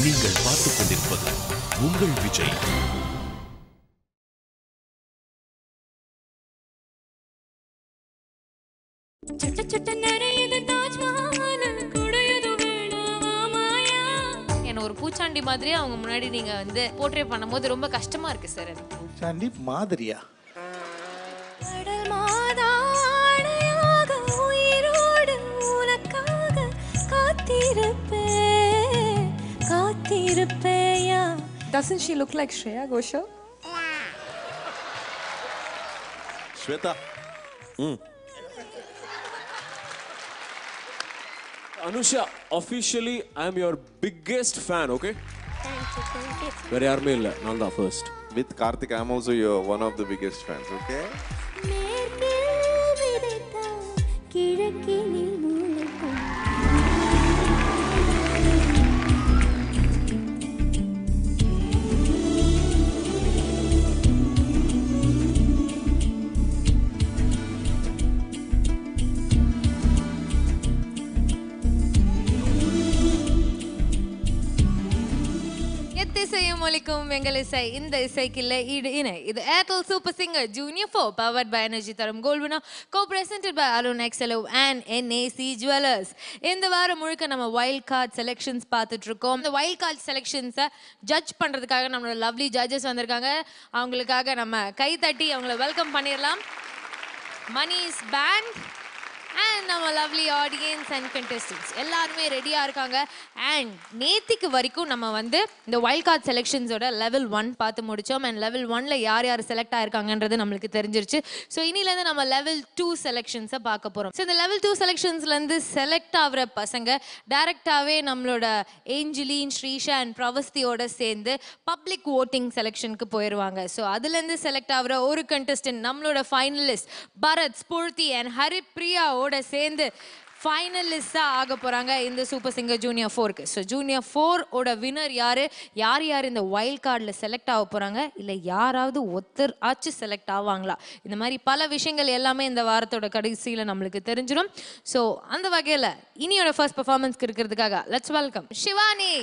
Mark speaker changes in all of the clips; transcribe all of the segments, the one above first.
Speaker 1: நீங்கள் பார்த்துக் கொண்டிருப்பது உங்கள் விஜய்.
Speaker 2: என்ன ஒரு பூச்சாண்டி மாதிரியே அவங்க முன்னாடி நீங்க வந்து போர்ட்ரே பண்ணும்போது ரொம்ப கஷ்டமா இருக்கு சார்.
Speaker 3: பூச்சாண்டி மாதிரியா?
Speaker 4: Doesn't she look like Shreya Ghoshal?
Speaker 5: Shweta.
Speaker 6: Anusha, officially I am your biggest fan, okay?
Speaker 7: Thank you.
Speaker 6: Very army illa, Nanda first.
Speaker 5: With Karthik, I am also your one of the biggest fans, okay?
Speaker 2: எத்திசையும் எங்கள் இசை இந்த இசைக்கில்ல ஈடு இணை. இது Airtel super singer junior 4 powered by energy தரும் gold winner co-presented by Arun Excello and NAC Jewelers. இந்த வாரம் முழுக்க நம்ம வைல்ட் கார்ட் செலெக்ஷன்ஸ் பார்த்துட்டு இருக்கோம். இந்த வைல்ட் கார்ட் செலெக்ஷன்ஸை ஜட்ஜ் பண்றதுக்காக நம்மளோட லவ்லி ஜட்ஜஸ் வந்திருக்காங்க. அவங்களுக்காக நம்ம கை தட்டி அவங்கள வெல்கம் பண்ணிடலாம். மணிஸ் பேண்ட் and நம்ம லவ்லி ஆடியன்ஸ் அண்ட் கண்டெஸ்டன்ட்ஸ் எல்லாருமே ரெடியாக இருக்காங்க. அண்ட் நேத்திக்கு வரைக்கும் நம்ம வந்து இந்த வைல்ட் கார்ட் செலெக்ஷன்ஸோட லெவல் 1 பார்த்து முடித்தோம். அண்ட் லெவல் 1ல் யார் யார் செலக்ட் ஆயிருக்காங்கன்றது நம்மளுக்கு தெரிஞ்சிருச்சு. ஸோ இனிலேருந்து நம்ம லெவல் 2 செலெக்ஷன்ஸை பார்க்க போகிறோம். ஸோ இந்த லெவல் 2 செலெக்ஷன்ஸ்லேருந்து செலக்ட் ஆகிற பசங்க டைரெக்டாகவே நம்மளோட ஏஞ்சலின், ஸ்ரீஷா அண்ட் பிரவஸ்தியோட சேர்ந்து பப்ளிக் ஓட்டிங் செலெக்ஷனுக்கு போயிடுவாங்க. ஸோ அதுலேருந்து செலக்ட் ஆகிற ஒரு கண்டெஸ்டன்ட் நம்மளோட ஃபைனலிஸ்ட் பரத், ஸ்பூர்த்தி அண்ட் ஹரிப்ரியாவோட சேர்ந்து ஃபைனலிஸ்டாக ஆக போகிறாங்க இந்த சூப்பர் சிங்கர் ஜூனியர் 4க்கு. ஸோ ஜூனியர் 4 ஓட வினர் யார் யார் இந்த வைல்ட் கார்டில் செலக்ட் ஆக போகிறாங்க, இல்லை யாராவது ஒருத்தர் ஆச்சு செலக்ட் ஆவாங்களா, இந்த மாதிரி பல விஷயங்கள் எல்லாமே இந்த வாரத்தோட கடைசியில் நம்மளுக்கு தெரிஞ்சிடும். ஸோ அந்த வகையில் இனியோட ஃபர்ஸ்ட் பெர்ஃபார்மன்ஸ்க்கு இருக்கிறதுக்காக லெட்ஸ் வெல்கம் ஷிவானி.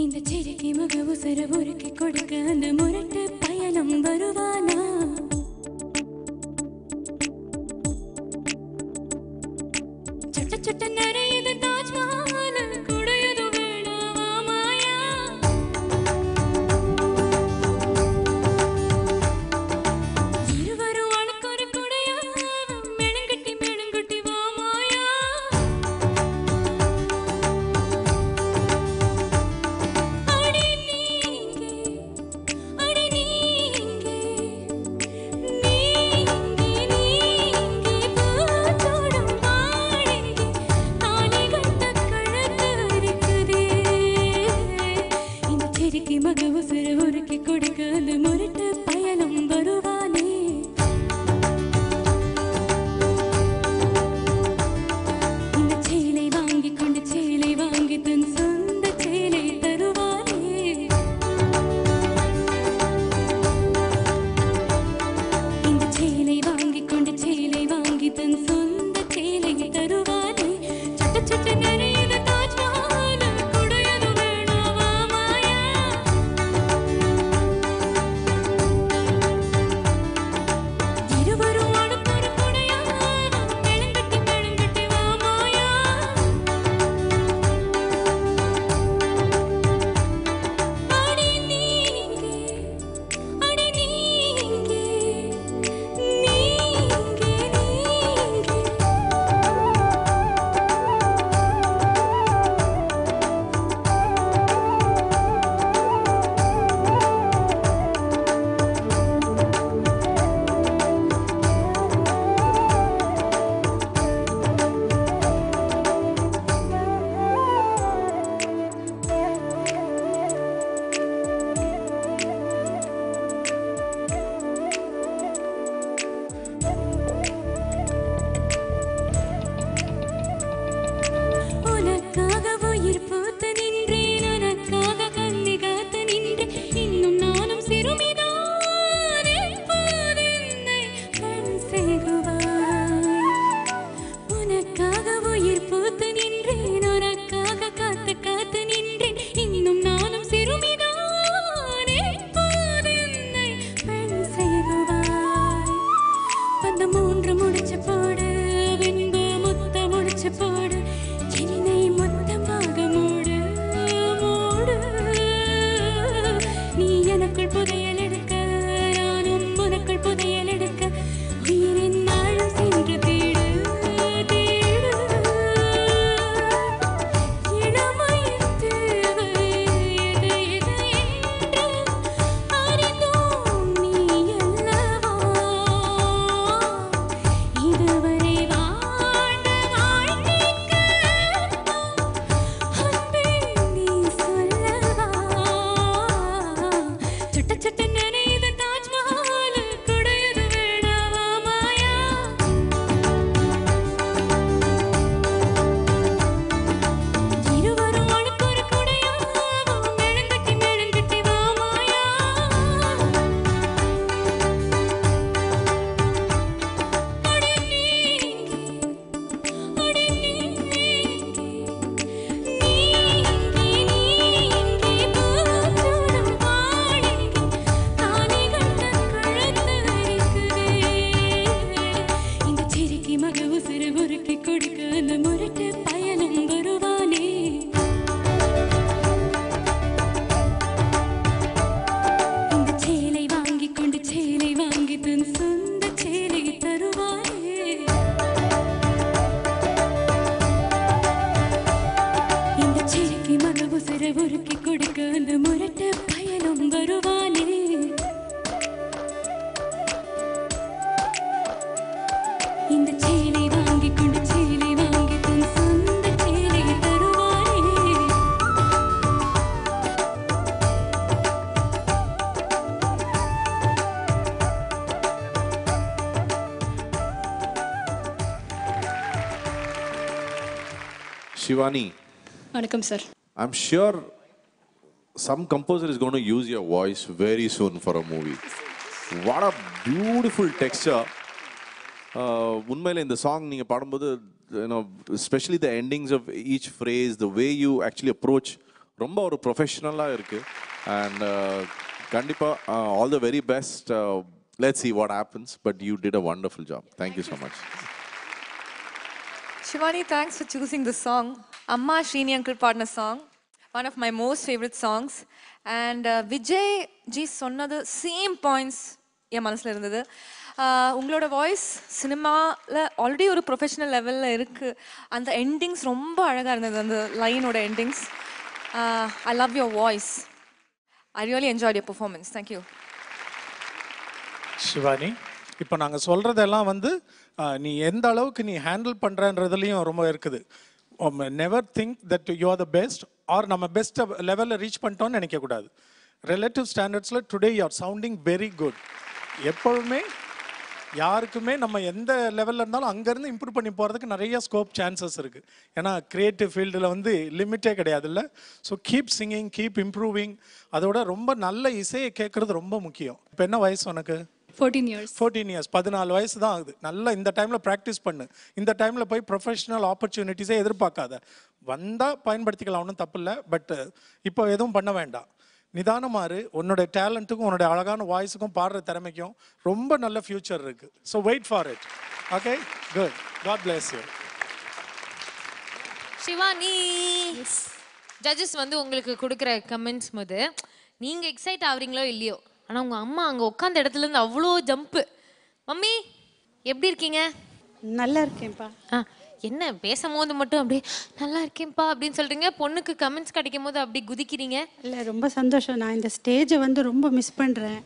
Speaker 8: இந்த சிறுக்கி முக உசர உருக்கி கொடுக்க அந்த முரட்டு பயணம் வருவானா? சுட்ட சுட்ட நிறையது தாஜ்மஹால் குடையது வேணாமா மாயா? இருவரும் உனக்கு ஒரு குடையா மெழுங்குட்டி வா மாயா? உருக்கி கொடுக்க அந்த முரட்டு பயணம் வருவானே இந்த சேலை வாங்கி கொண்டு சேலை வாங்கி தன் சொந்த சேலை தருவானே இந்த சேலைக்கு மகவு சிற உருக்கி கொடுக்க அந்த முரட்டு பயணம் வருவானே இந்த சேலை வாங்கி கொண்டு சேலை வாங்கி தன் சொந்த சேலை தருவானே
Speaker 5: Shivani,
Speaker 4: வணக்கம் sir.
Speaker 5: I'm sure some composer is going to use your voice very soon for a movie. What a beautiful texture. உண்மையில இந்த சாங் நீங்கள் பாடும்போது especially the endings of each phrase, the way you actually approach ரொம்ப ஒரு ப்ரொஃபஷ்னலாக இருக்குது. And கண்டிப்பாக all the very best. Let's see what happens, but you did a wonderful job. Thank you so much.
Speaker 4: Shivani, thanks for choosing this song. Amma Srini Uncle partner song, one of my most favorite songs. And Vijay ji சொன்னது same points என் மனசில் இருந்தது. உங்களோட voice சினிமாவில் already ஒரு professional லெவலில் இருக்குது. அந்த endings ரொம்ப அழகாக இருந்தது, அந்த லைனோட endings. I love your voice. I really enjoyed your performance. Thank you.
Speaker 3: Shivani, இப்போ நாங்கள் சொல்கிறதெல்லாம் வந்து நீ எந்த அளவுக்கு நீ ஹேண்டில் பண்ணுறன்றதுலையும் ரொம்ப இருக்குது. Never think that you are the best or நம்ம பெஸ்ட் லெவலில் ரீச் பண்ணிட்டோன்னு நினைக்கக்கூடாது. ரிலேட்டிவ் ஸ்டாண்டர்ட்ஸில் today you are sounding very good. எப்பொழுதுமே யாருக்குமே நம்ம எந்த லெவலில் இருந்தாலும் அங்கேருந்து இம்ப்ரூவ் பண்ணி போகிறதுக்கு நிறைய ஸ்கோப் சான்சஸ் இருக்குது. ஏன்னா க்ரியேட்டிவ் ஃபீல்டில் வந்து லிமிட்டே கிடையாது இல்லை. So keep singing, keep improving. அதோட ரொம்ப நல்ல இசையை கேட்குறது ரொம்ப முக்கியம். இப்போ என்ன வயசு உனக்கு?
Speaker 8: 14 years.
Speaker 3: 14 years, 14 வயசு தான் ஆகுது. நல்லா இந்த டைமில் ப்ராக்டிஸ் பண்ணு. இந்த டைமில் போய் ப்ரொஃபஷனல் ஆப்பர்ச்சுனிட்டிஸே எதிர்பார்க்காத. வந்தால் பயன்படுத்திக்கலாம், ஒன்றும் தப்பு இல்லை. பட் இப்போ எதுவும் பண்ண வேண்டாம். நிதானமாறு. உன்னோட டேலண்ட்டுக்கும் உன்னோட அழகான வாய்ஸுக்கும் பாடுற திறமைக்கும் ரொம்ப நல்ல ஃபியூச்சர் இருக்குது. So wait for it. Okay, good. God bless you.
Speaker 2: Shivani, judges வந்து உங்களுக்கு கொடுக்குற கமெண்ட்ஸ் போது நீங்கள் எக்ஸைட் ஆகுறீங்களோ இல்லையோ, ஆனால் உங்கள் அம்மா அங்கே உட்காந்த இடத்துலேருந்து அவ்வளோ ஜம்ப்பு. மம்மி எப்படி இருக்கீங்க?
Speaker 9: நல்லா இருக்கேன்ப்பா.
Speaker 2: என்ன பேசும்போது மட்டும் அப்படியே நல்லா இருக்கேன்ப்பா அப்படின்னு சொல்கிறீங்க, பொண்ணுக்கு கமெண்ட்ஸ் கிடைக்கும் போது அப்படி குதிக்கிறீங்க.
Speaker 9: இல்லை, ரொம்ப சந்தோஷம். நான் இந்த ஸ்டேஜை வந்து ரொம்ப மிஸ் பண்ணுறேன்.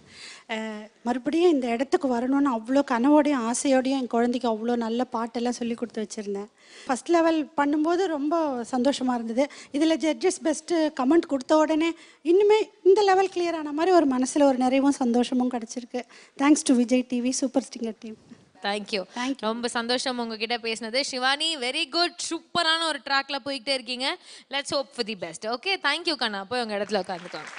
Speaker 9: மறுபடியும் இந்த இடத்துக்கு வரணும்னு அவ்வளோ கனவோடையும் ஆசையோடையும் என் குழந்தைக்கு அவ்வளோ நல்ல பாட்டெல்லாம் சொல்லி கொடுத்து வச்சுருந்தேன். ஃபஸ்ட் லெவல் பண்ணும்போது ரொம்ப சந்தோஷமாக இருந்தது. இதில் ஜட்ஜஸ் பெஸ்ட்டு கமெண்ட் கொடுத்த உடனே இன்னுமே இந்த லெவல் கிளியர் ஆன மாதிரி ஒரு மனசில் ஒரு நிறைவும் சந்தோஷமும் கிடச்சிருக்கு. Thanks to Vijay TV super singer team.
Speaker 2: Thank you. ரொம்ப சந்தோஷம் உங்ககிட்ட பேசினது. Shivani, very good. சூப்பரான ஒரு ட்ராக்ல போய்கிட்டே இருக்கீங்க. Let's hope for the best. Okay, thank you கண்ணா. போய் உங்க இடத்துல உட்காந்துக்கோங்க.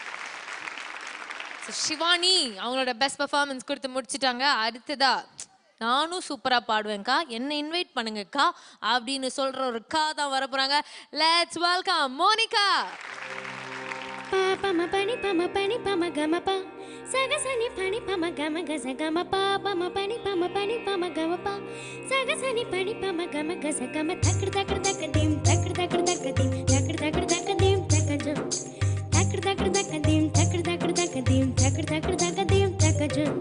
Speaker 2: சிவானி அவங்களோட பெஸ்ட் பெர்ஃபார்மன்ஸ் கொடுத்து முடிச்சிட்டாங்க. அடுத்ததா நானும் சூப்பராக பாடுவேன்க்கா, என்ன இன்வைட் பண்ணுங்கக்கா அப்படின்னு சொல்கிற ஒரு கா தான் வர போகிறாங்க. Let's welcome Monika.
Speaker 8: Pama pani pama pani pama gama pa saga sani pani pama gama gaza gama pa pama pani pama gama pa saga sani pani pama gama gaza gama takr takr takadim takr takr takadim takr takr takadim takajum takr takr takadim takr takr takadim takr takr takadim takajum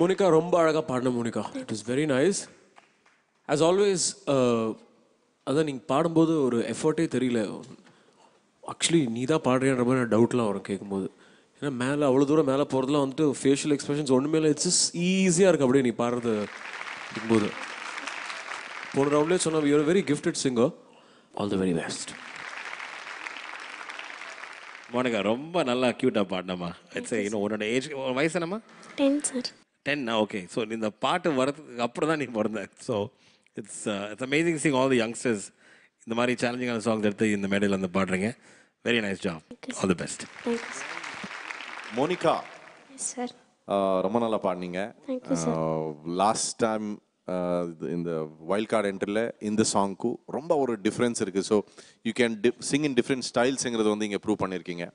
Speaker 6: Monika ரொம்ப அழகாக பாடின Monika. It is very nice. As always அதான் நீங்கள் பாடும்போது ஒரு எஃபர்ட்டே தெரியல. Actually நீ தான் பாடுறியான்ற மாதிரி டவுட்லாம் வரும் கேட்கும்போது. ஏன்னா மேலே அவ்வளோ தூரம் மேலே போகிறதுலாம் வந்துட்டு ஃபேஷியல் எக்ஸ்பிரஷன்ஸ் ஒன்றுமே இல்லை. இட்ஸ் ஈஸியாக இருக்குது அப்படியே நீ பாடுறது இருக்கும்போது. போன ரவுண்ட்லேயே சொன்ன you're very gifted singer. All the very best.
Speaker 10: Monika ரொம்ப நல்லா க்யூட்டாக பாடினம்மா. இட்ஸ் இன்னும் உன்னோட ஏஜ் வயசு என்னம்மா?
Speaker 7: 10 சார்.
Speaker 10: 10. ஓகே. ஸோ இந்த பாட்டு வரதுக்கு அப்புறம் தான் நீ பிறந்த. So it's amazing sing all the youngsters இந்த மாதிரி சேலஞ்சிங்கான சாங்ஸ் எடுத்து இந்த மேடையில் வந்து பாடுறீங்க. Very nice job. All the best.
Speaker 5: Monica
Speaker 7: sir.
Speaker 5: ரொம்ப நல்லா பாடினீங்க. லாஸ்ட் டைம் இந்த வைல்ட் கார்டு என்ட்ரியில் இந்த சாங்க்கு ரொம்ப ஒரு டிஃப்ரென்ஸ் இருக்குது. So you can sing in different ஸ்டைல்ஸுங்கிறது வந்து இங்கே ப்ரூவ் பண்ணியிருக்கீங்க.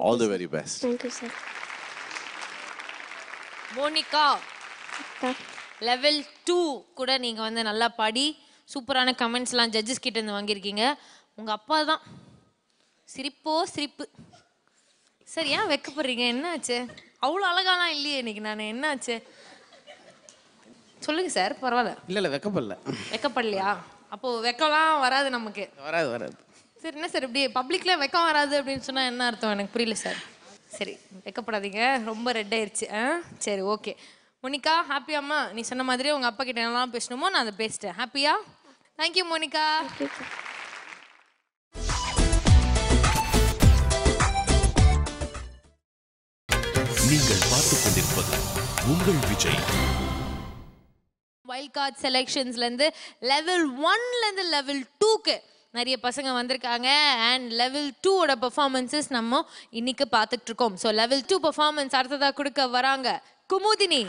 Speaker 5: All the very best.
Speaker 7: Thank you sir.
Speaker 2: Monica level 2 கூட நீங்கள் வந்து நல்லா பாடி சூப்பரான கமெண்ட்ஸ்லாம் ஜட்ஜஸ் கிட்ட இருந்து வாங்கியிருக்கீங்க. உங்கள் அப்பா தான் சிரிப்போ சிரிப்பு. சார் ஏன் வெக்கப்படுறீங்க? என்னாச்சு? அவ்வளோ அழகாலாம் இல்லையே இன்னைக்கு நான். என்னாச்சு சொல்லுங்க சார். பரவாயில்ல.
Speaker 11: இல்லை வெக்கப்படல.
Speaker 2: வெக்கப்படலையா? அப்போது வெக்கம்லாம் வராது நமக்கு.
Speaker 11: வராது.
Speaker 2: சார் என்ன சார் இப்படி பப்ளிக்கில் வெக்கம் வராது அப்படின்னு சொன்னால் என்ன அர்த்தம்? எனக்கு புரியல சார். சரி வெக்கப்படாதீங்க. ரொம்ப ரெட் ஆயிடுச்சு. சரி ஓகே. மோனிகா ஹாப்பியாம்மா? நீ சொன்ன மாதிரியே உங்கள் அப்பா கிட்ட என்னெல்லாம் பேசணுமோ நான் அதை பேசிட்டேன். ஹாப்பியா? Thank you Monica.
Speaker 1: நீங்கள் பார்த்துக் கொண்டிருப்பது உங்கள் விஜய்.
Speaker 2: வைல்ட் கார்ட் செலெக்ஷன்ஸ்லேருந்து லெவல் 1லேருந்து லெவல் 2க்கு நிறைய பசங்க வந்திருக்காங்க. அண்ட் லெவல் 2ஓட பெர்ஃபார்மன்ஸஸ் நம்ம இன்னைக்கு பார்த்துட்டு இருக்கோம். ஸோ லெவல் 2 பெர்ஃபார்மன்ஸ் அடுத்ததாக கொடுக்க வராங்க குமுதினி.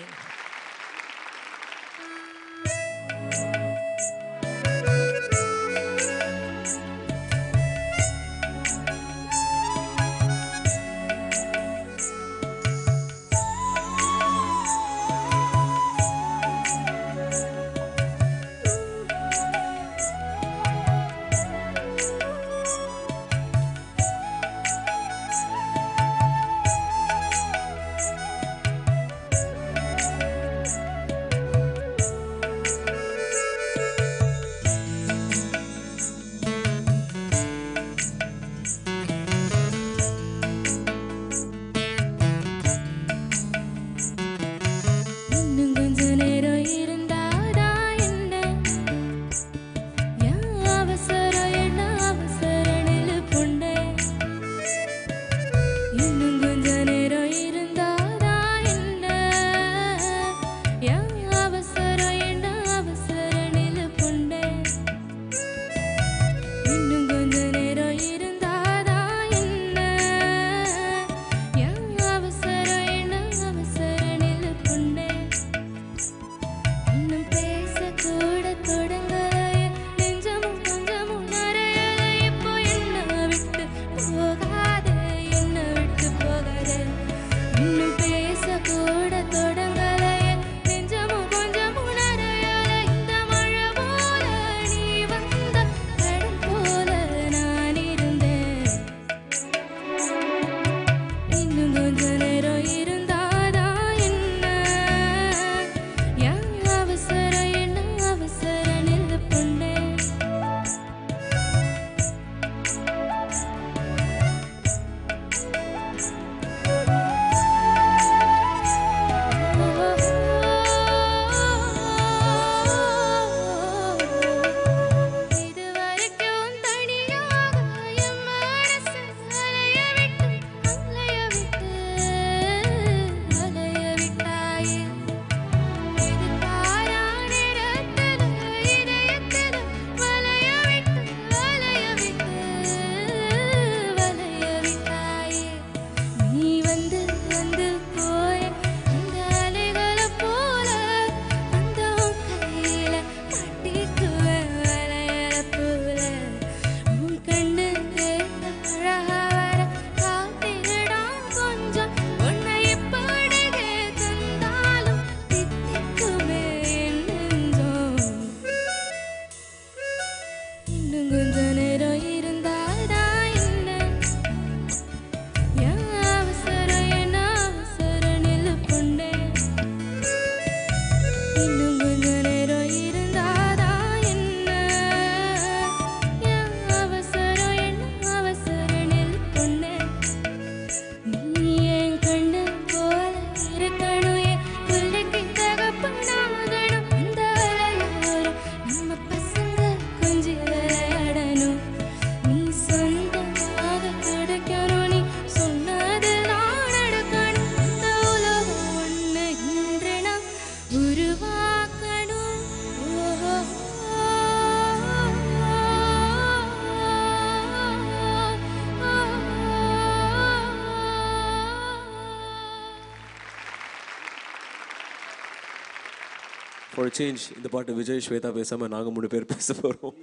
Speaker 6: ஃபார் சேஞ்ச் இந்த பாட்டு விஜய் ஸ்வேதா பேசாமல் நாங்கள் 3 பேர் பேச போகிறோம்.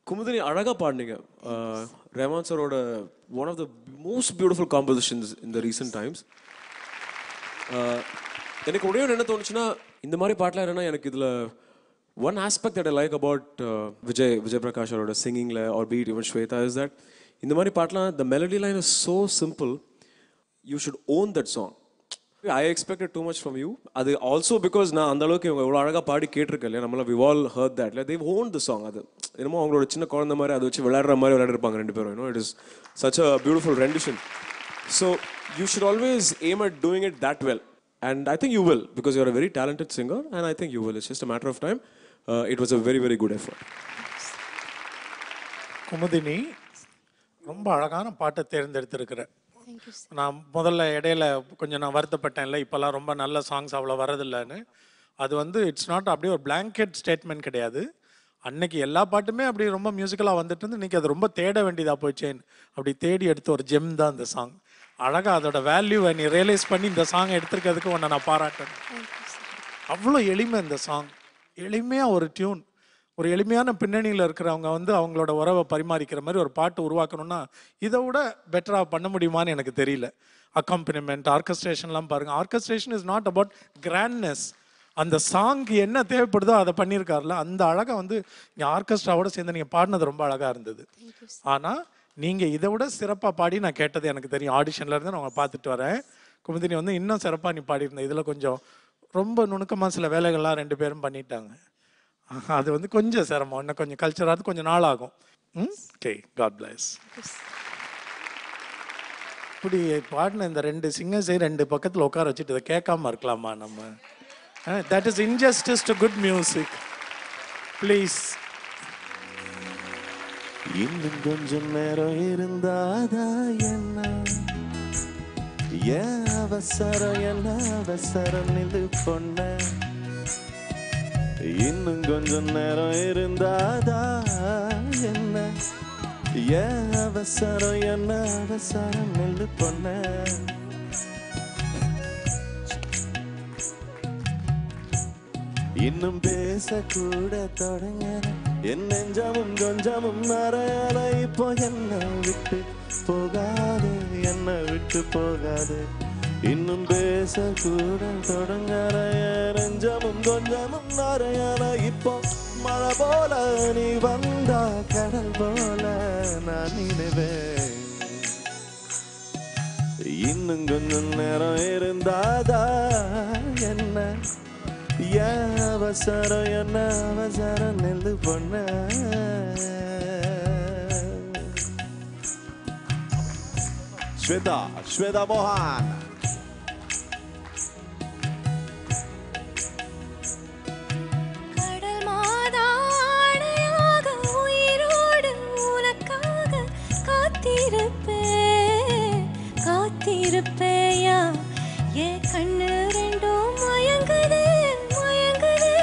Speaker 6: குமுதினி அழகாக பாடினீங்க. ரஹ்மான் சாரோட one of the most beautiful compositions இந்த ரீசெண்ட் டைம்ஸ். எனக்கு உடனே என்ன தோணுச்சுன்னா, இந்த மாதிரி பாட்டெலாம் என்னென்னா, எனக்கு இதில் one aspect that I like about Vijay Prakash அவரோட சிங்கிங்கில் are beat even Shweta is that இந்த மாதிரி பாட்டெலாம் the melody line is so simple, you should own that song. I expected too much from you. அது ஆல்சோ பிகாஸ் நான் அந்த அளவுக்கு இவங்க இவ்வளோ அழகாக பாடி கேட்டிருக்கேன் இல்லையா, நம்மள வி ஆல் ஹர்ட் தட் இல்லை, தேவ் ஓன் த சாங். அது என்னமோ அவங்களோட சின்ன குழந்தை மாதிரி அதை வச்சு விளையாடுற மாதிரி விளையாடிருப்பாங்க 2 பேரும். It is such a beautiful rendition. So you should always aim at doing it that well, and I think you will, because you are a very talented singer, and I think you will. It's just a matter of time. It was a very very good effort.
Speaker 3: Kumudini ரொம்ப அழகான பாட்டை தேர்ந்தெடுத்திருக்கிறேன். நான் முதல்ல இடையில கொஞ்சம் நான் வருத்தப்பட்டேன்ல, இப்போல்லாம் ரொம்ப நல்ல சாங்ஸ் அவ்வளோ வரதில்லைன்னு. அது வந்து இட்ஸ் நாட் அப்படியே ஒரு பிளாங்கெட் ஸ்டேட்மெண்ட் கிடையாது. அன்னைக்கு எல்லா பாட்டுமே அப்படி ரொம்ப மியூசிக்கலாக வந்துட்டு இருந்து, இன்றைக்கி அது ரொம்ப தேட வேண்டியதாக போச்சேன்னு அப்படி தேடி எடுத்த ஒரு ஜெம் தான் இந்த சாங். அழகாக அதோட வேல்யூவை நீ ரியலைஸ் பண்ணி இந்த சாங்கை எடுத்துருக்கிறதுக்கு உன்னை நான் பாராட்டேன். அவ்வளோ எளிமை இந்த சாங், எளிமையாக ஒரு டியூன், ஒரு எளிமையான பின்னணியில் இருக்கிறவங்க வந்து அவங்களோட உறவை பரிமாறிக்கிற மாதிரி ஒரு பாட்டு உருவாக்கணும்னா இதை விட பெட்டராக பண்ண முடியுமான்னு எனக்கு தெரியல. அக்கம்பனிமெண்ட், ஆர்கஸ்ட்ரேஷன்லாம் பாருங்கள். Orchestration is not about grandness. அந்த சாங்க்கு என்ன தேவைப்படுதோ அதை பண்ணியிருக்காருல, அந்த அழகாக வந்து இங்கே ஆர்கெஸ்ட்ராவோட சேர்ந்து நீங்கள் பாடினது ரொம்ப அழகாக இருந்தது. ஆனால் நீங்கள் இதை விட சிறப்பாக பாடி நான் கேட்டது எனக்கு தெரியும். ஆடிஷனில் இருந்து நான் பார்த்துட்டு வரேன். குமுதினி வந்து இன்னும் சிறப்பாக நீ பாடியிருந்தேன். இதில் கொஞ்சம் ரொம்ப நுணுக்கமாக சில வேலைகள்லாம் 2 பேரும் பண்ணிட்டாங்க. அது வந்து கொஞ்சம் சிரமம், இன்னும் கொஞ்சம் கல்ச்சராக கொஞ்சம் நாள் ஆகும். Okay, God bless. இப்படி பாடின இந்த 2 சிங்கர்ஸை 2 பக்கத்தில் உட்கார வச்சுட்டு இதை கேட்காம இருக்கலாமா நம்ம? That is injustice to good music. Please.
Speaker 5: இன்னும் கொஞ்சம் நேரம் இருந்தாதா என்ன, ஏன் அவசரம், என்ன அவசரம் நில்லு பொண்ண. இன்னும் கொஞ்சம் நேரம் இருந்தாதா என்ன, ஏன் அவசரம், என்ன அவசரம் நில்லு பொண்ண. இன்னும் பேசக்கூட தொடங்க என் நெஞ்சமும் கொஞ்சமும் மறையல. இப்போ என்ன விட்டு போகாது, என்ன விட்டு போகாது. இன்னும் பேசக்கூட தொடங்கற நெஞ்சமும் கொஞ்சமும் மறையல. இப்போ மழை போல நீ வந்தா கடல் போல நான் நினைவேன். இன்னும் கொஞ்சம் நேரம் இருந்தாதா என்ன, ஏன் அவசரம், என்ன அவசரம் நெல்லு பொண்ண. ஸ்வேதா மோகன்.
Speaker 8: கடல் மாதாடையாக உயிரோடு உனக்காக காத்திருப்பேன், காத்திருப்பேயா. என் கண்ணு 2 மயங்குது, மயங்குது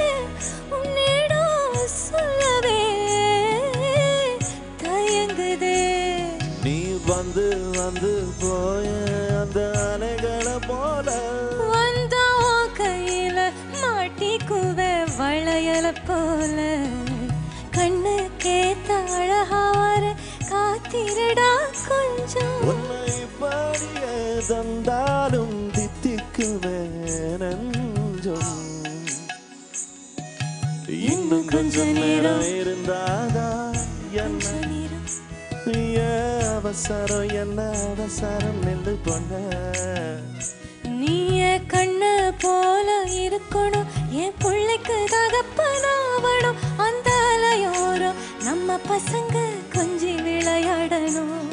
Speaker 8: உன்னிடம் சொல்லவே தயங்குது.
Speaker 5: நீ வந்து வந்து போய அந்த அலைகளை போல
Speaker 8: வந்தா கையில மாட்டிக்குவ வளையல போல. கண்ணு கேத்த அழகார காத்திரடா கொஞ்சம்.
Speaker 5: உன்னை பாடிய தந்தாலும் தித்திக்குவே நெஞ்சம். இன்னும் கொஞ்சம் நேரம் இருந்தாதா என்ன, ஏன் அவசரம், என்ன அவசரம் நின்று பொண்ண.
Speaker 8: நீ கண்ண போல இருக்கணும், என் பிள்ளைக்கு தகப்பனாவணும். அந்த அலையோரம் நம்ம பசங்க கொஞ்சி விளையாடணும்.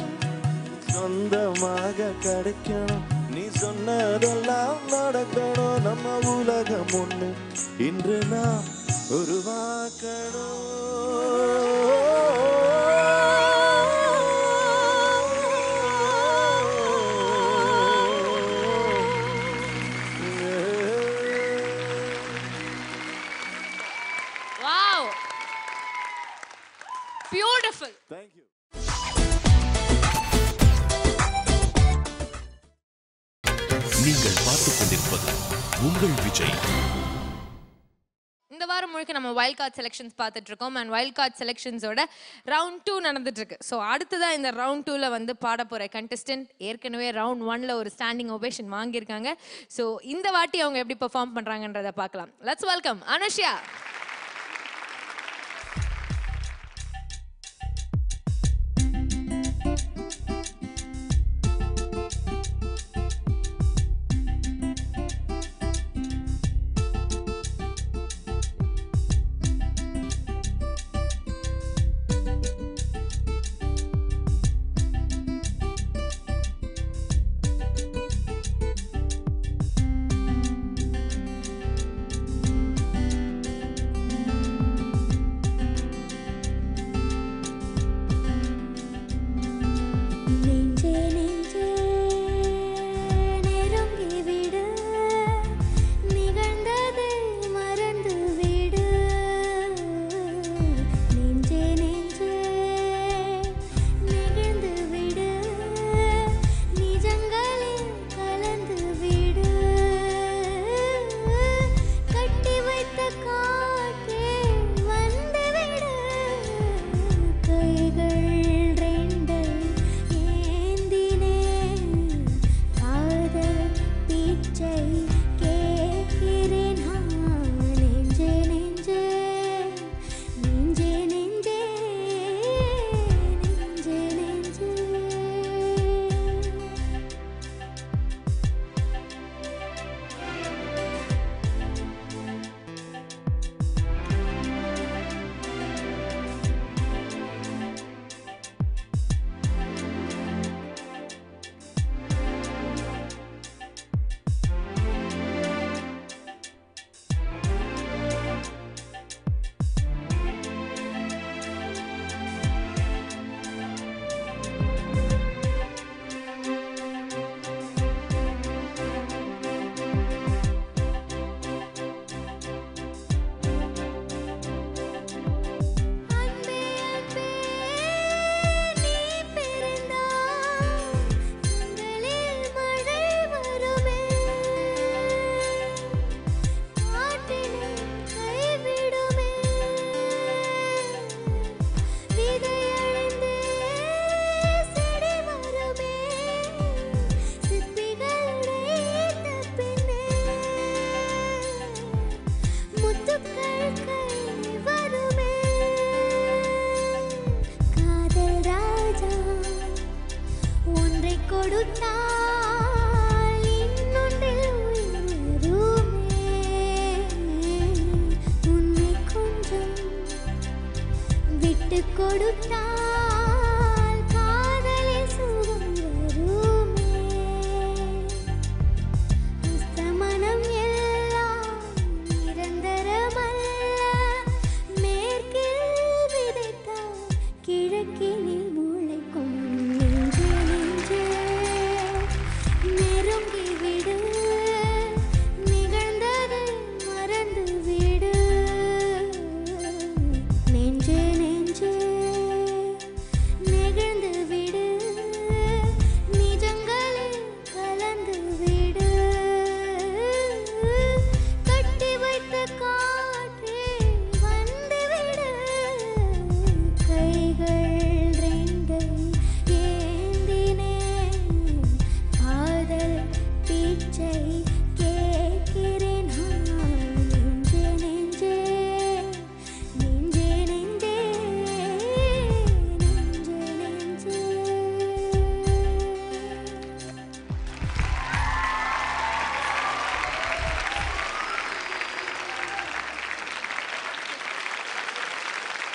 Speaker 5: சொந்தமாக கிடைக்கணும், நீ சொன்னதெல்லாம் நடக்கணும். நம்ம உலகம் ஒண்ணு இன்று நாம் உருவாக்கணும்.
Speaker 2: Wow! Beautiful.
Speaker 5: Thank you.
Speaker 1: நீங்கள் பார்த்துக் கொண்டிருப்பது உங்கள் விஜய்.
Speaker 2: முழுக்க நம்ம வைல்ட் கார்ட் செலெக்ஷன்ஸ் பார்த்துட்டு இருக்கோம் அண்ட் வைல்ட் கார்ட் செலெக்ஷன்ஸோட ரவுண்ட் 2 நடந்துட்டு இருக்கு. ஸோ அடுத்ததான் இந்த ரவுண்ட் 2ல வந்து பாட போற கண்டெஸ்டன்ட் ஏற்கனவே ரவுண்ட் 1ல ஒரு ஸ்டாண்டிங் ஓவேஷன் வாங்கியிருக்காங்க. ஸோ இந்த வாட்டி அவங்க எப்படி பெர்ஃபார்ம் பண்றாங்கன்றத பார்க்கலாம். Let's welcome Anushya.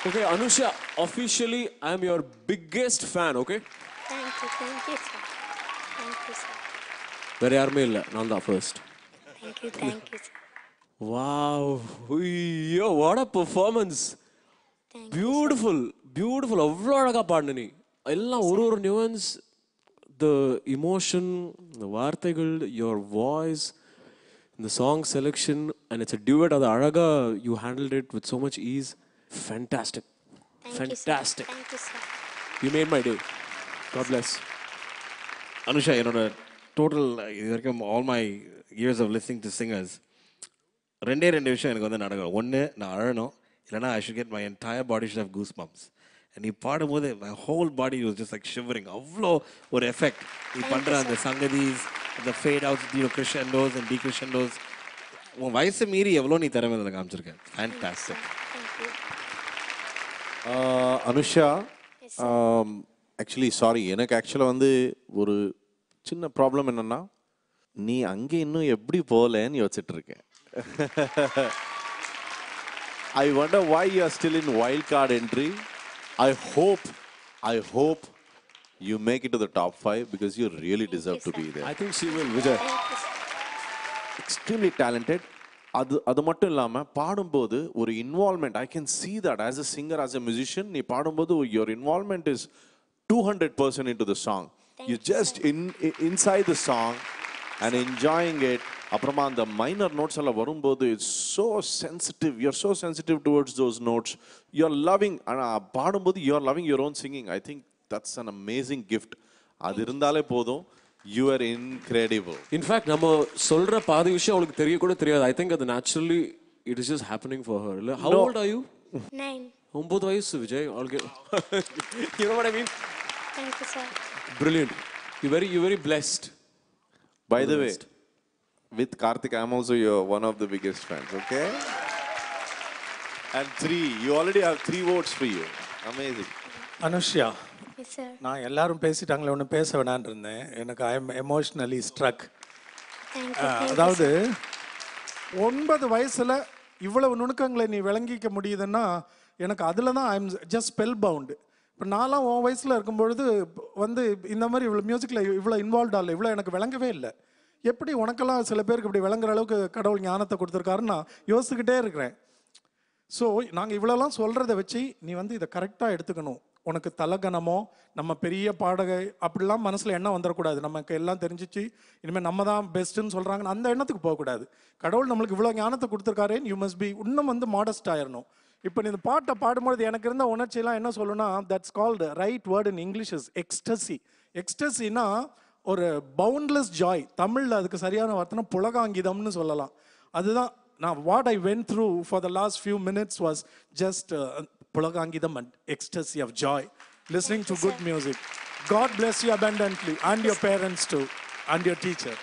Speaker 6: Okay, Anusha, officially, I'm your biggest fan, okay?
Speaker 7: Thank you, sir. Thank you, sir.
Speaker 6: வேற யாருமே இல்லை நான் தான் first.
Speaker 7: Thank you, sir.
Speaker 6: Wow, ஐயோ what a performance. Beautiful, beautiful. அவ்வளோ அழகாக பாடின நீ. எல்லாம் ஒரு நியூவன்ஸ், the emotion, the வார்த்தைகள், your voice, the song selection, and it's a duet. அது அழகா you handled it with so much ease. Fantastic. Fantastic.
Speaker 7: Thank you, sir.
Speaker 6: You made my day. God bless.
Speaker 10: Anusha, என்னோட total இது வரைக்கும் all my years of listening to singers ரெண்டு விஷயம் எனக்கு வந்து நடக்கும். ஒன்று, நான் அழணும், இல்லைனா I should get my entire body should have goose bumps. நீ பாடும்போது my whole body was just like shivering. அவ்வளோ ஒரு எஃபெக்ட் நீ பண்ணுற அந்த சங்கதிஸ், அந்த fade outs, crescendos and decrescendos, உன் வயசு மீறி எவ்வளோ நீ திறமை அதில் காமிச்சிருக்கேன். ஃபேன்டாஸ்டிக்.
Speaker 5: அனுஷா, ஆக்சுவலி சாரி, எனக்கு ஆக்சுவலாக வந்து ஒரு சின்ன ப்ராப்ளம் என்னன்னா, நீ அங்கே இன்னும் எப்படி போகலன்னு யோசிச்சுட்டு இருக்கேன். I wonder why you are still in wild card entry. I hope you make it to the top 5 because you really deserve to be there.
Speaker 6: I think she will.
Speaker 5: Vijay, extremely talented. அது மட்டும் இல்லாமல் பாடும்போது ஒரு involvement, I can see that as a singer, as a musician, நீ பாடும்போது your involvement is 200% into the song. You just inside the song and enjoying it. அப்புறமா அந்த minor notes எல்லாம் வரும்போது it's so sensitive, you're so sensitive towards those notes. You're loving, ஆனால் பாடும்போது you're loving your own singing. I think that's an amazing gift. அது இருந்தாலே போதும். You are incredible.
Speaker 6: In fact நம்ம சொல்ற பாதி விஷயம் அவளுக்கு தெரிய கூட தெரியாது. ஐ திங்க் அது naturally it is just happening for her. இல்லை, ஹவ் ஓல்ட் ஆர் யூ?
Speaker 7: 9.
Speaker 6: 9 வயசு விஜய். அவளுக்கு you know what I mean?
Speaker 7: Thank you, sir.
Speaker 6: Brilliant. You very blessed.
Speaker 5: By the way, with Karthik, I'm also one of the biggest fans, okay? And 3, you already have 3 votes for you. Amazing.
Speaker 3: Anushya,
Speaker 7: Yes, sir.
Speaker 3: நான் எல்லாரும் பேசிட்டாங்களே, ஒன்று பேச வேணான்னு இருந்தேன். எனக்கு I am emotionally struck.
Speaker 7: Thank you.
Speaker 3: அதாவது 9 வயசுல இவ்வளவு நுணுக்கங்களை நீ விளங்கிக்க முடியுதுன்னா எனக்கு அதில் தான் I am just spellbound. இப்போ நான்லாம் உன் வயசில் இருக்கும்பொழுது வந்து இந்த மாதிரி இவ்வளோ மியூசிக்கில் இவ்வளோ இன்வால்வ் ஆகல, இவ்வளோ எனக்கு விளங்கவே இல்லை. எப்படி உனக்கெல்லாம் சில பேருக்கு இப்படி விளங்குற அளவுக்கு கடவுள் ஞானத்தை கொடுத்துருக்காருன்னு நான் யோசிச்சுக்கிட்டே இருக்கிறேன். ஸோ நாங்கள் இவ்வளோலாம் சொல்கிறத வச்சு நீ வந்து இதை கரெக்டாக எடுத்துக்கணும். உனக்கு தலகணமோ நம்ம பெரிய பாடகை அப்படிலாம் மனசில் எண்ணம் வந்துடக்கூடாது. நமக்கு எல்லாம் தெரிஞ்சிச்சு இனிமேல் நம்ம தான் பெஸ்ட்டுன்னு சொல்கிறாங்கன்னு அந்த எண்ணத்துக்கு போகக்கூடாது. கடவுள் நம்மளுக்கு இவ்வளோ ஞானத்தை கொடுத்துருக்காரேன்னு யூ மஸ்ட் பி இன்னும் வந்து மாடஸ்ட் ஆயிடணும். இப்போ நீ இந்த பாட்டை பாடும்பொழுது எனக்கு இருந்த உணர்ச்சியெல்லாம் என்ன சொல்லணும்னா, that's called right word in English is ecstasy. எக்ஸ்டசின்னா ஒரு பவுண்ட்லெஸ் ஜாய். தமிழில் அதுக்கு சரியான வார்த்தைனா புலகாங்கிதம்னு சொல்லலாம். அதுதான் நான் what I went through for the last few minutes was just புலகாங்கிதம் and ecstasy of joy listening to good music. God bless you abundantly and your parents too and your teacher.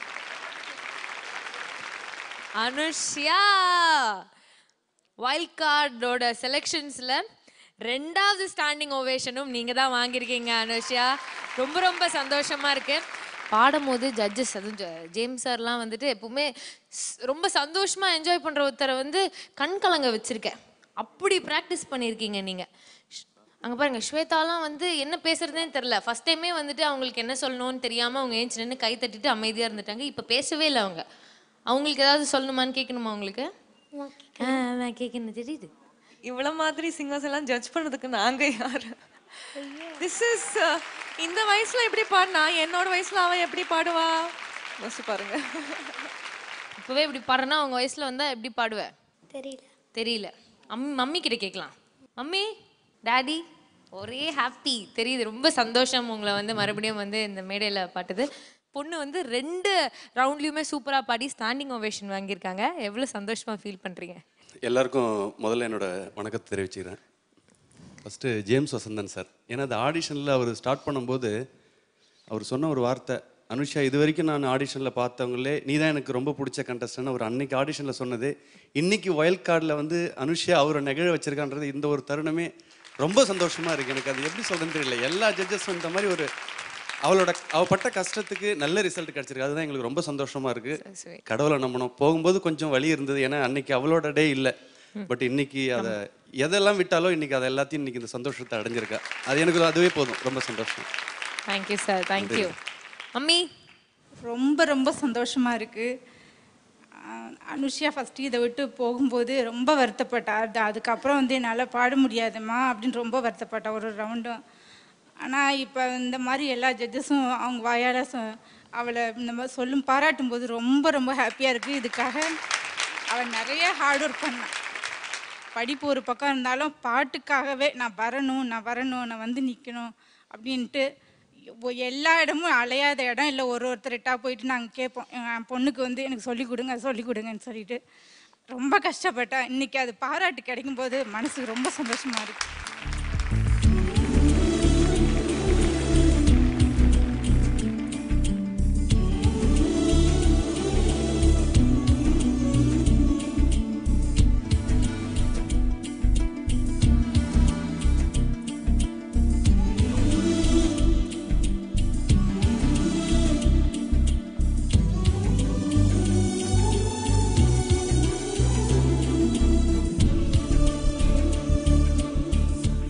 Speaker 2: Anushya wild கார்டோட செலெக்ஷன்ஸில் 2வது standing ஓவேஷனும் நீங்கள் தான் வாங்கியிருக்கீங்க அனுஷ்யா. ரொம்ப ரொம்ப சந்தோஷமாக இருக்குது. பாடும்போது ஜட்ஜஸ், அதுவும் ஜேம்ஸ் சார்லாம் வந்துட்டு எப்பவுமே ரொம்ப சந்தோஷமாக என்ஜாய் பண்ணுற ஒருத்தரை வந்து கண் கலங்க வச்சுருக்கேன். அப்படி ப்ராக்டிஸ் பண்ணியிருக்கீங்க நீங்கள். அங்கே பாருங்கள், ஸ்வேதாலாம் வந்து என்ன பேசுறதுன்னு தெரில. ஃபஸ்ட் டைமே வந்துட்டு அவங்களுக்கு என்ன சொல்லணும்னு தெரியாமல் அவங்க ஏஞ்சி நின்று கை தட்டிட்டு அமைதியாக இருந்துட்டாங்க. இப்போ பேசவே இல்லை அவங்க. அவங்களுக்கு ஏதாவது சொல்லணுமான்னு கேட்கணுமா உங்களுக்கு? கேட்கணும் தெரியுது.
Speaker 4: இவ்வளோ மாதிரி சிங்கர்ஸ் எல்லாம் ஜட்ஜ் பண்ணதுக்கு நாங்கள் யார்? திஸ் இஸ் இந்த வயசில் எப்படி பாடினா என்னோட வயசில் அவன் எப்படி பாடுவா யோசிச்சு பாருங்க.
Speaker 2: இப்போவே இப்படி பாடுறேன்னா அவங்க வயசில் வந்தால் எப்படி பாடுவேன் தெரியல. மம்மி கிட்ட கேட்கலாம். மம்மி, டாடி, ஒரே ஹாப்பி தெரியுது. ரொம்ப சந்தோஷம் உங்களை வந்து மறுபடியும் வந்து இந்த மேடையில் பாட்டுது. பொண்ணு வந்து 2 ரவுண்ட்லேயுமே சூப்பராக பாடி ஸ்டாண்டிங் ஓவேஷன் வாங்கியிருக்காங்க. எவ்வளோ சந்தோஷமாக ஃபீல் பண்ணுறீங்க?
Speaker 11: எல்லாருக்கும் முதல்ல என்னோட வணக்கத்தை தெரிவிச்சுக்கிறேன். ஃபஸ்ட்டு ஜேம்ஸ் வசந்தன் சார், ஏன்னா அந்த ஆடிஷனில் அவர் ஸ்டார்ட் பண்ணும்போது அவர் சொன்ன ஒரு வார்த்தை, அனுஷா இது வரைக்கும் நான் ஆடிஷனில் பார்த்தவங்களே நீ தான் எனக்கு ரொம்ப பிடிச்ச கண்டஸ்டன்ட் அவர் அன்னைக்கு ஆடிஷனில் சொன்னது. இன்னைக்கு வைல்ட் கார்டில் வந்து அனுஷா அவரை நெகிழ வச்சிருக்கான்றது இந்த ஒரு தருணமே ரொம்ப சந்தோஷமாக இருக்குது. எனக்கு அது எப்படி சொல்கிறேன்னு தெரியல. எல்லா ஜட்ஜஸும் இந்த மாதிரி ஒரு அவள் பட்ட கஷ்டத்துக்கு நல்ல ரிசல்ட் கிடச்சிருக்கு. அதுதான் எங்களுக்கு ரொம்ப சந்தோஷமாக இருக்குது. கடவுளை நம்பணும். போகும்போது கொஞ்சம் வலி இருந்தது, ஏன்னா அன்னைக்கு அவளோட டே இல்லை. பட் இன்னைக்கு அதை எதெல்லாம் விட்டாலோ இன்னைக்கு அதை எல்லாத்தையும் இன்னைக்கு இந்த சந்தோஷத்தை அடைஞ்சிருக்கா. அது எனக்கு அதுவே போதும். ரொம்ப சந்தோஷம்.
Speaker 2: Thank you sir. தேங்க்யூ. மம்மி,
Speaker 12: ரொம்ப ரொம்ப சந்தோஷமாக இருக்குது. அனுஷியா ஃபஸ்ட்டு இதை விட்டு போகும்போது ரொம்ப வருத்தப்பட்டா. அதுக்கப்புறம் வந்து என்னால் பாட முடியாதுமா அப்படின்னு ரொம்ப வருத்தப்பட்டா ஒரு ரவுண்டும். ஆனால் இப்போ இந்த மாதிரி எல்லா ஜட்ஜஸும் அவங்க வாயால் அவளை இந்த மாதிரி பாராட்டும் போது ரொம்ப ரொம்ப ஹாப்பியாக இருக்குது. இதுக்காக அவள் நிறைய ஹார்ட் ஒர்க் பண்ணான். படிப்பு ஒரு பக்கம் இருந்தாலும் பாட்டுக்காகவே நான் வரணும் நான் வந்து நிற்கணும் அப்படின்ட்டு எல்லா இடமும் அலையாத இடம் இல்லை, ஒருத்தர்கிட்ட போயிட்டு நாங்கள் கேட்போம், என் பொண்ணுக்கு வந்து எனக்கு சொல்லிக் கொடுங்கன்னு சொல்லிட்டு ரொம்ப கஷ்டப்பட்டேன். இன்னைக்கு அது பாராட்டு கிடைக்கும்போது மனசுக்கு ரொம்ப சந்தோஷமா இருக்கு.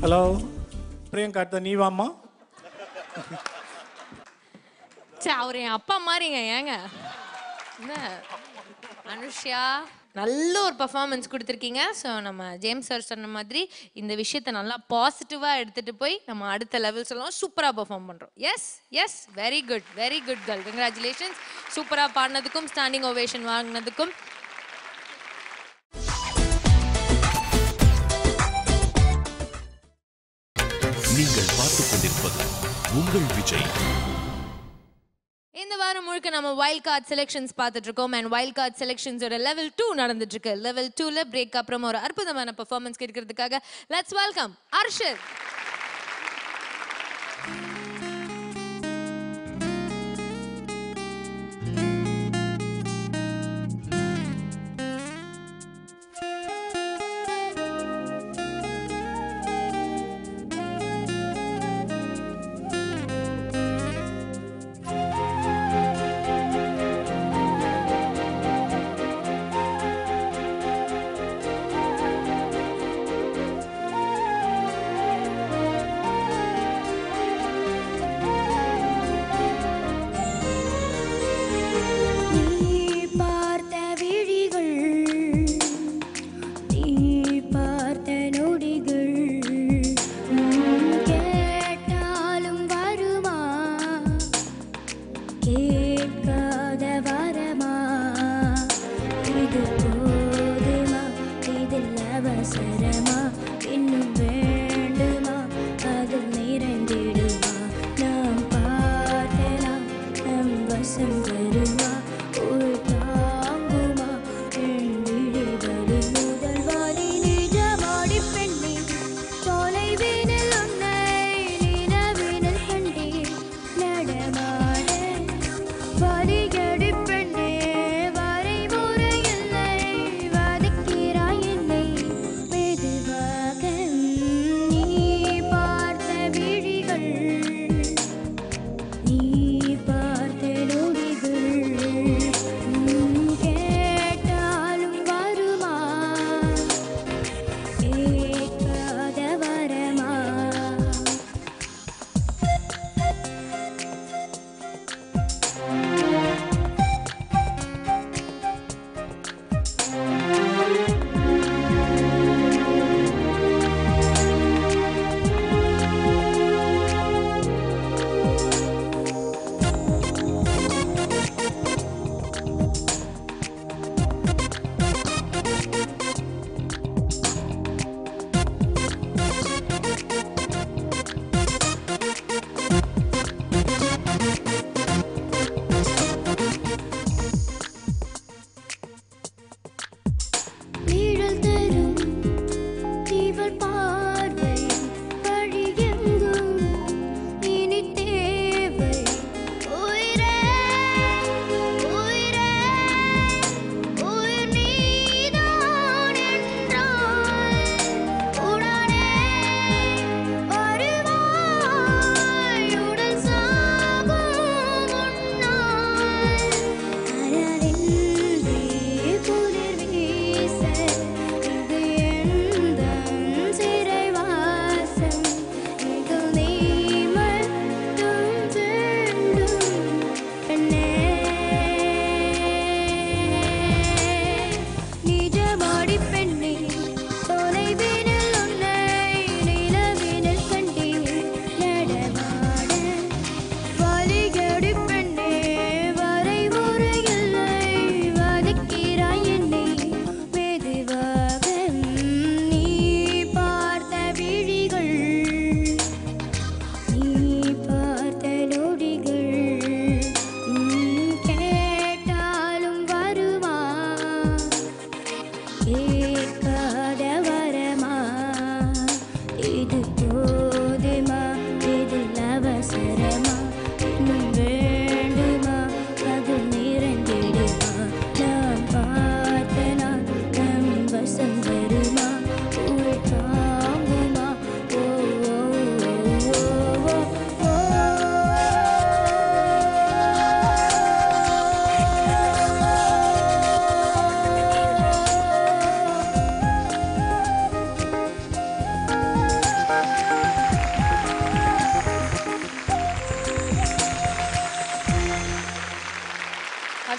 Speaker 3: ஹலோ பிரியங்கா, அடுத்த நீ வாம்மா.
Speaker 2: அவர் என் அப்பா மாதிரிங்க. ஏங்க என்ன அனுஷ்யா நல்ல ஒரு பர்ஃபார்மன்ஸ் கொடுத்துருக்கீங்க. ஸோ நம்ம ஜேம்ஸ் சார் சொன்ன மாதிரி இந்த விஷயத்தை நல்லா பாசிட்டிவாக எடுத்துகிட்டு போய் நம்ம அடுத்த லெவல்ஸ் எல்லாம் சூப்பராக பர்ஃபார்ம் பண்ணுறோம். Yes yes, very good girl. Congratulations. சூப்பராக பாடினதுக்கும் ஸ்டாண்டிங் ஓவேஷன் வாங்கினதுக்கும்.
Speaker 1: நீங்கள் பார்த்துக் கொண்டிருப்பது உங்கள் விஜய்.
Speaker 2: இந்த வாரம் முழுக்க நம்ம வைல்ட் கார்ட் செலெக்ஷன்ஸ் பார்த்துட்டு இருக்கோம். அண்ட் வைல்ட் கார்ட் செலெக்ஷன்ஸோட லெவல் 2 நடந்துட்டு இருக்கு. லெவல் 2ல பிரேக் அப்புறம் ஒரு அற்புதமான பெர்ஃபார்மன்ஸ் கேட்கறதுக்காக லெட்ஸ் வெல்கம் அர்ஷத்.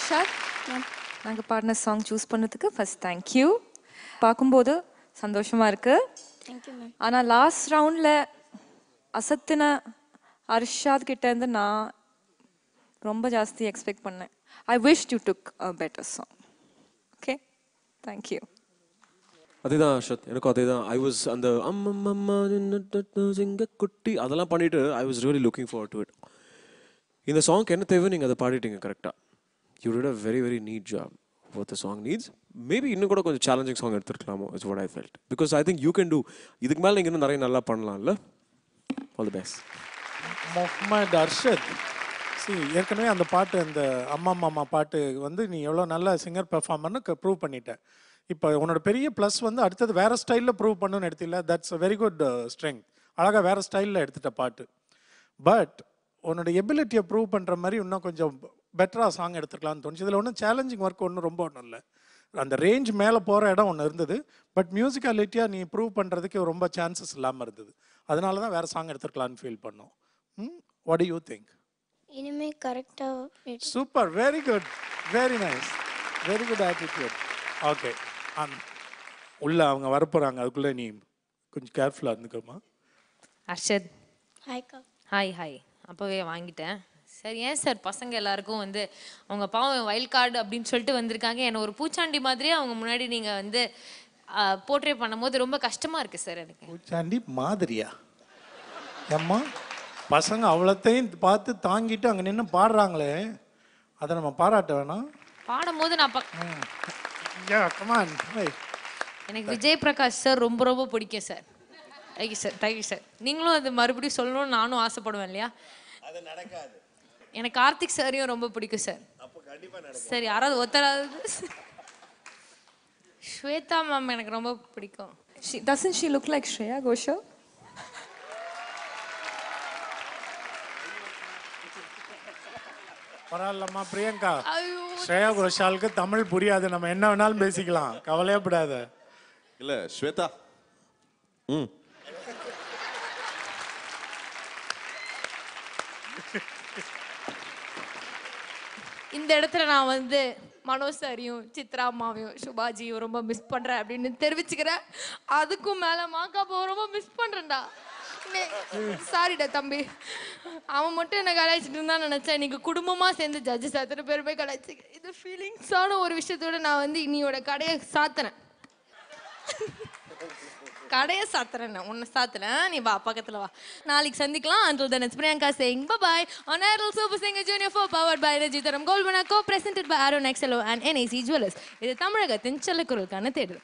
Speaker 4: அர்ஷாத் நாங்கள் பாடின சாங் சூஸ் பண்ணதுக்கு ஃபர்ஸ்ட் தேங்க்யூ. பார்க்கும்போது சந்தோஷமா இருக்கு.
Speaker 7: Thank you ma'am.
Speaker 4: ஆனால் லாஸ்ட் ரவுண்டில் அசத்தின அர்ஷாத் கிட்ட இருந்து நான் ரொம்ப ஜாஸ்தி எக்ஸ்பெக்ட் பண்ணேன். I wish you took a better song. Okay, thank you.
Speaker 6: அதேதான் அர்ஷத், எனக்கும் அதே தான். ஐ வாஸ் அந்த அம்மம்மா சிங்க குட்டி அதெல்லாம் பண்ணிட்டு I was really looking forward to it. இந்த சாங்க்கு என்ன தேவை நீங்கள் அதை பாடிட்டீங்க கரெக்டாக. You did a very very neat job what the song needs. Maybe இன்னும் கூட கொஞ்சம் சேலஞ்சிங் சாங் எடுத்துருக்கலாமோ is what I felt. Because I think you can do. இதுக்கு மேலே நீங்கள் இன்னும் நிறைய நல்லா பண்ணலாம்ல. All the best.
Speaker 3: Muhammad Arshad, ஏற்கனவே அந்த பாட்டு, அந்த அம்மா மாமா பாட்டு வந்து நீ எவ்வளோ நல்ல சிங்கர் பெர்ஃபார்மர்னு ப்ரூவ் பண்ணிட்ட. இப்போ உன்னோட பெரிய ப்ளஸ் வந்து அடுத்தது வேறு ஸ்டைலில் ப்ரூவ் பண்ணுன்னு எடுத்தில்ல. That's a very good strength. அழகாக வேறு ஸ்டைலில் எடுத்துட்ட பாட்டு. பட் உன்னோட எபிலிட்டியை ப்ரூவ் பண்ணுற மாதிரி இன்னும் கொஞ்சம் பெட்டராக சாங் எடுத்துக்கலாம்னு தோணுச்சு. இதில் ஒன்றும் சேலஞ்சிங் ஒர்க் ரொம்ப ஒன்றும் இல்லை. அந்த ரேஞ்ச் மேலே போகிற இடம் ஒன்று இருந்தது. பட் மியூசிக்காலிட்டியாக நீ ப்ரூவ் பண்ணுறதுக்கு ரொம்ப சான்சஸ் இல்லாமல் இருந்தது. அதனால தான் வேறு சாங் எடுத்துருக்கலான்னு ஃபீல் பண்ணோம். What do you think?
Speaker 7: இனிமே கரெக்டாக.
Speaker 3: Super, very good, very nice, very good attitude. Okay, உள்ள அவங்க வரப்போகிறாங்க, அதுக்குள்ளே நீ கொஞ்சம் கேர்ஃபுல்லாக இருந்துக்கோமா.
Speaker 2: அர்ஷத்
Speaker 7: ஹாய்க்கா.
Speaker 2: Hi hi. அப்போவே வாங்கிட்டேன். சரி, ஏன் சார் பசங்க எல்லாருக்கும் வந்து அவங்க பாவம் வைல்ட் கார்டு அப்படின்னு சொல்லிட்டு வந்திருக்காங்க. என்னை ஒரு பூச்சாண்டி மாதிரியே அவங்க முன்னாடி நீங்கள் வந்து போர்ட்ரே பண்ணும்போது ரொம்ப கஷ்டமாக இருக்குது சார் எனக்கு.
Speaker 3: பூச்சாண்டி மாதிரியா? ஏம்மா, பசங்க அவ்வளோத்தையும் பார்த்து தாங்கிட்டு அங்கே நின்று பாடுறாங்களே, அதை நம்ம பாராட்ட வேணாம்?
Speaker 2: பாடும்போது நான்
Speaker 3: கமான்.
Speaker 2: எனக்கு விஜய் பிரகாஷ் சார் ரொம்ப ரொம்ப பிடிக்கும் sir. Thank you sir, thank you sir. நீங்களும் அது மறுபடியும் சொல்லணும்னு நானும் ஆசைப்படுவேன் இல்லையா?
Speaker 10: அது நடக்காது.
Speaker 2: எனக்கு கார்த்திக் சாரையும் ரொம்ப பிடிக்கும் சார். சரி, யாராவது ஒருத்தராவது. ஸ்வேதா மேம் எனக்கு ரொம்ப பிடிக்கும்.
Speaker 4: Doesn't she look like Shreya Ghoshal?
Speaker 3: பரவாயில்லம்மா பிரியங்கா. ஸ்ரேயா கோஷாலுக்கு தமிழ் புரியாது, நம்ம என்ன வேணாலும் பேசிக்கலாம், கவலையப்படாத.
Speaker 5: இல்லை ஸ்வேதா,
Speaker 2: இந்த இடத்துல நான் வந்து மனோஜ் சாரையும் சித்ரா அம்மாவையும் சுபாஜியும் ரொம்ப மிஸ் பண்றேன் அப்படின்னு தெரிவிச்சுக்கிறேன். அதுக்கும் மேல மாக்காப்போ ரொம்ப மிஸ் பண்றேன்டா. சாரிடா தம்பி, அவன் மட்டும் என்ன கலாய்ச்சிட்டு இருந்தான்னு நினைச்சேன். இன்னைக்கு குடும்பமா சேர்ந்து ஜட்ஜஸ் அத்தனை பேர் போய் கலாய்ச்சி இது ஃபீலிங்ஸான ஒரு விஷயத்தோட நான் வந்து இன்னியோட கடையை சாத்துறேன். கடையை சாத்துறேன், உன்னை சாத்துறேன், நீ வா பக்கத்துல வா. நாளைக்கு சந்திக்கலாம். Until then, it's Priyanka saying bye-bye on Airtel Super Singer Junior 4 powered by Energy Tharam Gold Winner, co-presented by Arun Excello and NAC Jewelers. இது தமிழகத்தின் செல்லக்குரலுக்கான தேடல்.